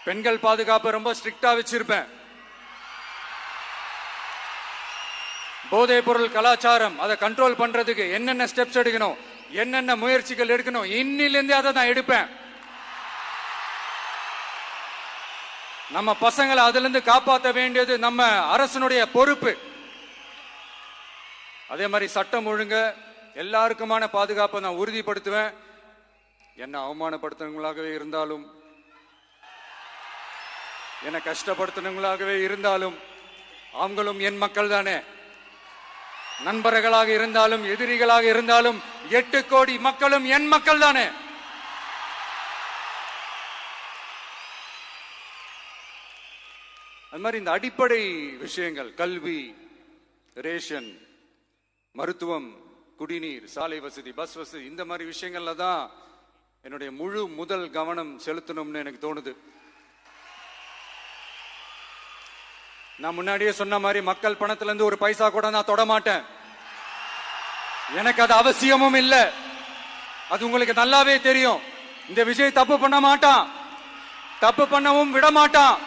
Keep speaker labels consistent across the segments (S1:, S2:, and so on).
S1: பெண்கள் பாதுகாப்பு ரொம்ப ஸ்ட்ரிக்டா வச்சிருப்பேன். போதைப் பொருள் கலாச்சாரம் அதை கண்ட்ரோல் பண்றதுக்கு என்னென்ன ஸ்டெப்ஸ் எடுக்கணும், என்னென்ன முயற்சிகள் எடுக்கணும், இன்னிலிருந்தே அதை நான் எடுப்பேன். நம்ம பசங்களை அதுல இருந்து காப்பாற்ற வேண்டியது நம்ம அரசனுடைய பொறுப்பு. அதே மாதிரி சட்டம் ஒழுங்கு எல்லாருக்குமான பாதுகாப்பை நான் உறுதிப்படுத்துவேன். என்ன அவமானப்படுத்துறவங்களாகவே இருந்தாலும், என்ன கஷ்டப்படுத்துறவங்களாகவே இருந்தாலும், அவங்களும் என் மக்கள் தானே. நண்பர்களாக இருந்தாலும் எதிரிகளாக இருந்தாலும் 8 கோடி மக்களும் என் மக்கள் தானே. அது மாதிரி இந்த அடிப்படை விஷயங்கள், கல்வி, ரேஷன், மருத்துவம், குடிநீர், சாலை வசதி, பஸ் வசதி, இந்த மாதிரி விஷயங்கள்ல தான் என்னுடைய முழு முதல் கவனம் செலுத்தணும்னு எனக்கு தோணுது. நான் முன்னாடியே சொன்ன மாதிரி மக்கள் பணத்துல இருந்து ஒரு பைசா கூட நான் தொட மாட்டேன். எனக்கு அது அவசியமும் இல்லை. அது உங்களுக்கு நல்லாவே தெரியும். இந்த விஜய் தப்பு பண்ண மாட்டான், தப்பு பண்ணவும் விட மாட்டான்.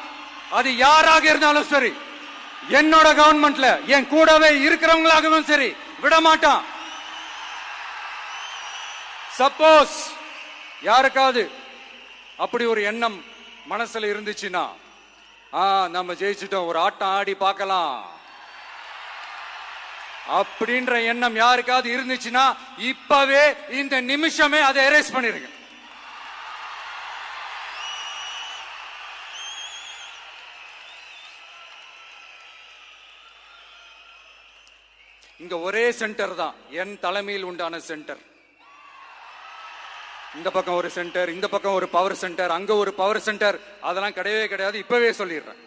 S1: அது யாராக இருந்தாலும் சரி, என்னோட கவர்மெண்ட்ல என் கூடவே இருக்கிறவங்களாகவும் சரி, விட மாட்டான். சப்போஸ் யாருக்காவது அப்படி ஒரு எண்ணம் மனசுல இருந்துச்சுன்னா, நம்ம ஜெயிச்சிட்டோம், ஒரு ஆட்டம் ஆடி பார்க்கலாம் அப்படின்ற எண்ணம் யாருக்காவது இருந்துச்சுன்னா இப்பவே இந்த நிமிஷமே அதை எரேஸ் பண்ணிருங்க. இங்க ஒரே சென்டர் தான், என் தலைமையில் உண்டான சென்டர். இந்த பக்கம் ஒரு சென்டர், இந்த பக்கம் ஒரு பவர் சென்டர், அங்க ஒரு பவர் சென்டர், அதெல்லாம் கிடையவே கிடையாது. இப்பவே சொல்லிடுறேன்.